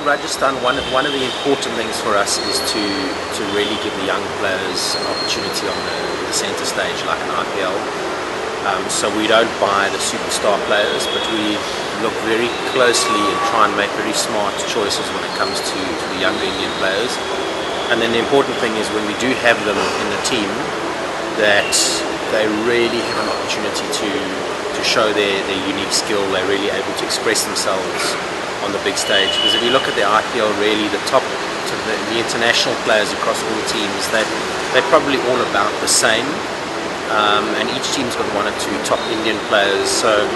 Rajasthan, one of the important things for us is to really give the young players an opportunity on the centre stage, like an IPL. So we don't buy the superstar players, but we look very closely and try and make very smart choices when it comes to the younger Indian players. And then the important thing is when we do have them in the team, that they really have an opportunity to show their unique skill. They're really able to express themselves on the big stage. Because if you look at the IPL, really the top to the international players across all teams, they're probably all about the same. And each team's got one or two top Indian players. So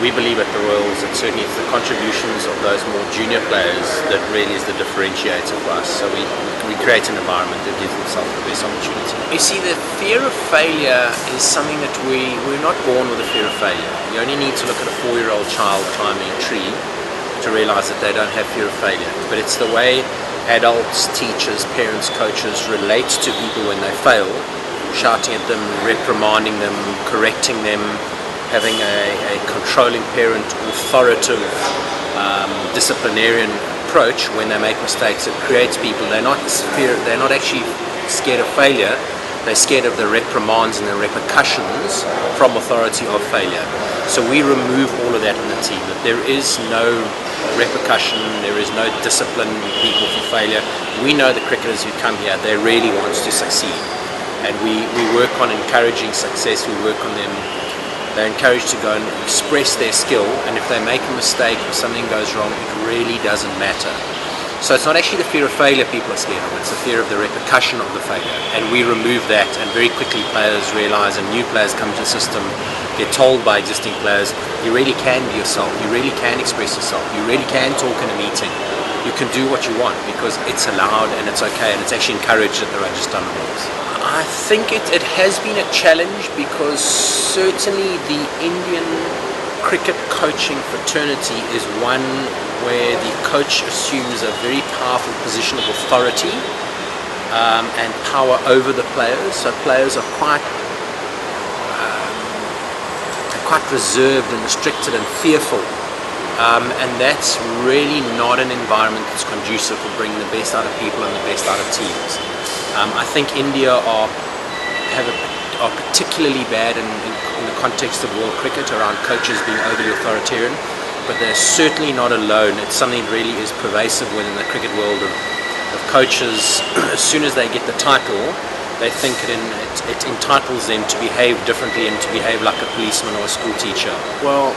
we believe at the Royals that certainly it's the contributions of those more junior players that really is the differentiator for us. So we create an environment that gives themselves the best opportunity. You see, the fear of failure is something that we're not born with a fear of failure. You only need to look at a 4-year-old child climbing a tree to realize that they don't have fear of failure. But it's the way adults, teachers, parents, coaches relate to people when they fail, shouting at them, reprimanding them, correcting them, having a controlling parent, authoritative, disciplinarian approach when they make mistakes. It creates people. They're not actually scared of failure. They're scared of the reprimands and the repercussions from authority of failure. So we remove all of that in the team. That there is no repercussion, there is no discipline people for failure. We know the cricketers who come here, they really want to succeed. And we work on encouraging success. We work on them. They're encouraged to go and express their skill, and if they make a mistake or something goes wrong, it really doesn't matter. So it's not actually the fear of failure people are scared of, it's the fear of the repercussion of the failure. And we remove that, and very quickly players realize, and new players come to the system, get told by existing players, you really can be yourself, you really can express yourself, you really can talk in a meeting, you can do what you want because it's allowed and it's okay, and it's actually encouraged at the Rajasthan Royals. I think it has been a challenge because certainly the Indian cricket coaching fraternity is one where the coach assumes a very powerful position of authority and power over the players. So players are quite reserved and restricted and fearful. And that's really not an environment that's conducive for bringing the best out of people and the best out of teams. I think India are particularly bad in the context of world cricket around coaches being overly authoritarian, but they're certainly not alone. It's something that really is pervasive within the cricket world of coaches. As soon as they get the title, they think it entitles them to behave differently and to behave like a policeman or a school teacher. Well,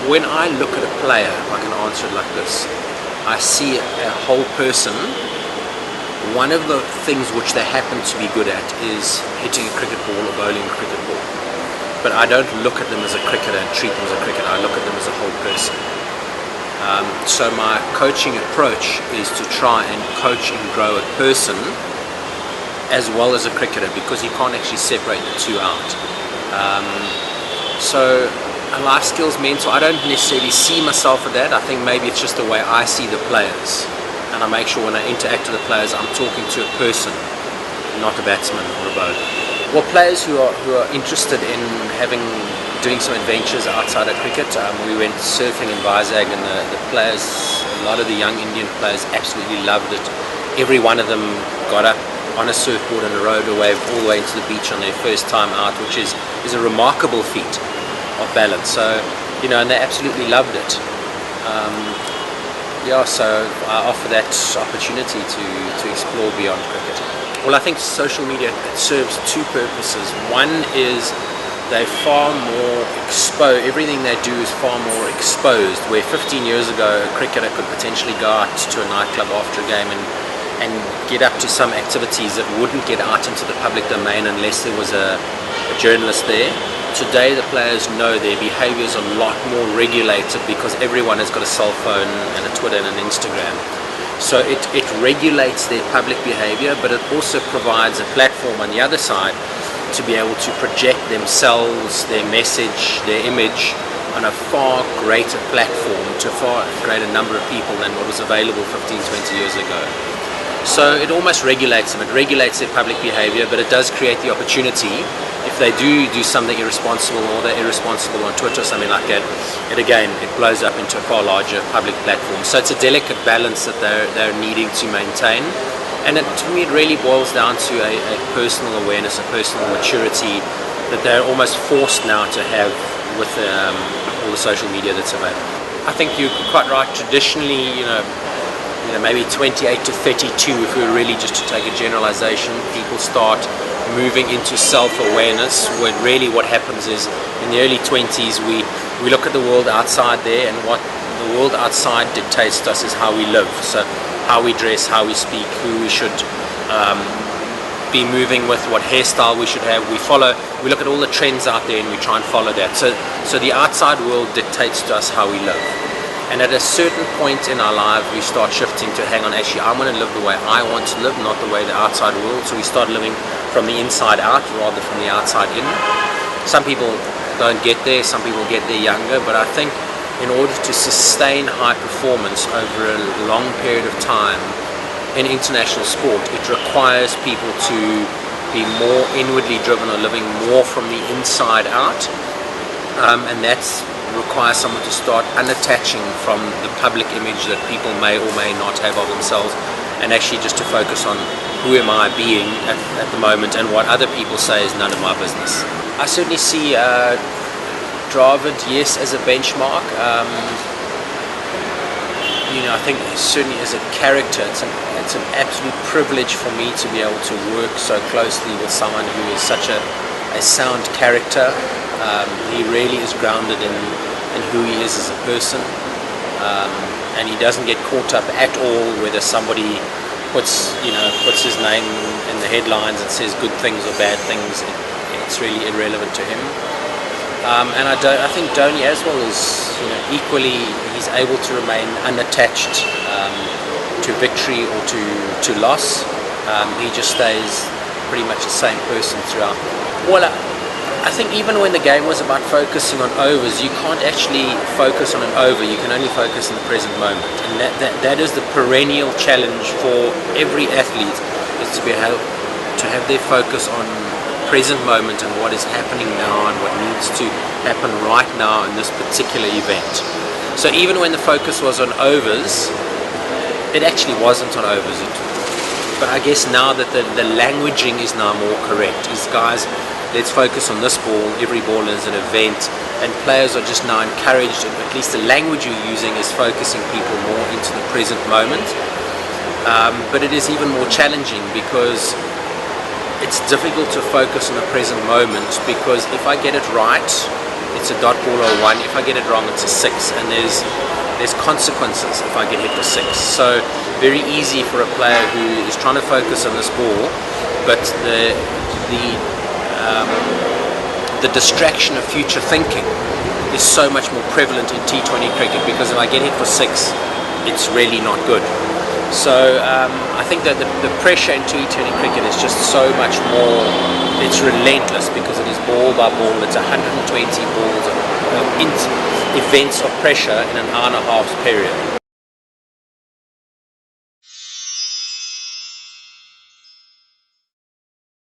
when I look at a player, if I can answer it like this, I see a whole person. One of the things which they happen to be good at is hitting a cricket ball or bowling a cricket ball. But I don't look at them as a cricketer and treat them as a cricketer. I look at them as a whole person. So my coaching approach is to try and coach and grow a person as well as a cricketer, because you can't actually separate the two out. So a life skills mentor, I don't necessarily see myself at that. I think maybe it's just the way I see the players. And I make sure when I interact with the players, I'm talking to a person, not a batsman or a bowler. Well, players who are interested in doing some adventures outside of cricket, we went surfing in Vizag, and the players, a lot of the young Indian players absolutely loved it. Every one of them got up on a surfboard and rode away all the way into the beach on their first time out, which is a remarkable feat of balance. So, and they absolutely loved it. So I offer that opportunity to explore beyond cricket. Well, I think social media serves two purposes. One is they're far more exposed. Everything they do is far more exposed. Where 15 years ago, a cricketer could potentially go out to a nightclub after a game and get up to some activities that wouldn't get out into the public domain unless there was a journalist there. Today the players know their behaviours are a lot more regulated because everyone has got a cell phone and a Twitter and an Instagram. So it regulates their public behaviour, but it also provides a platform on the other side to be able to project themselves, their message, their image on a far greater platform to a far greater number of people than what was available 15, 20 years ago. So it almost regulates them. It regulates their public behaviour, but it does create the opportunity, if if they do something irresponsible, or they're irresponsible on Twitter or something like that, it blows up into a far larger public platform. So it's a delicate balance that they're needing to maintain. And to me, it really boils down to a personal awareness, a personal maturity that they're almost forced now to have with all the social media that's available. I think you're quite right. Traditionally, maybe 28 to 32, if we were really just to take a generalization, people start moving into self-awareness, where really what happens is in the early 20s we look at the world outside there, and what the world outside dictates to us is how we live. So how we dress, how we speak, who we should be moving with, what hairstyle we should have. We look at all the trends out there and we try and follow that. So the outside world dictates to us how we live. And at a certain point in our life, we start shifting to, hang on, actually, I want to live the way I want to live, not the way the outside world. So we start living from the inside out rather from the outside in. Some people don't get there, some people get there younger, but I think in order to sustain high performance over a long period of time in international sport, it requires people to be more inwardly driven, or living more from the inside out, and that's requires someone to start unattaching from the public image that people may or may not have of themselves, and actually just to focus on who am I being at the moment, and what other people say is none of my business. I certainly see Dravid, yes, as a benchmark. I think certainly as a character, it's an absolute privilege for me to be able to work so closely with someone who is such a sound character. He really is grounded in who he is as a person, and he doesn't get caught up at all whether somebody puts his name in the headlines and says good things or bad things. It's really irrelevant to him. And I think Dhoni as well is equally, he's able to remain unattached to victory or to loss. He just stays pretty much the same person throughout. Well, I think even when the game was about focusing on overs, you can't actually focus on an over. You can only focus in the present moment, and that is the perennial challenge for every athlete, is to be able to have their focus on present moment and what is happening now and what needs to happen right now in this particular event. So even when the focus was on overs, it actually wasn't on overs. But I guess now that the languaging is now more correct, is guys, let's focus on this ball, every ball is an event, and players are just now encouraged, at least the language you're using is focusing people more into the present moment. But it is even more challenging because it's difficult to focus on the present moment, because if I get it right, it's a dot ball or a 1. If I get it wrong, it's a 6, and there's consequences if I get hit for 6. So very easy for a player who is trying to focus on this ball, but the distraction of future thinking is so much more prevalent in T20 cricket, because if I get hit for 6, it's really not good. So I think that the pressure in T20 cricket is just so much more, it's relentless, because it is ball by ball. It's 120 balls of events of pressure in an hour and a half period.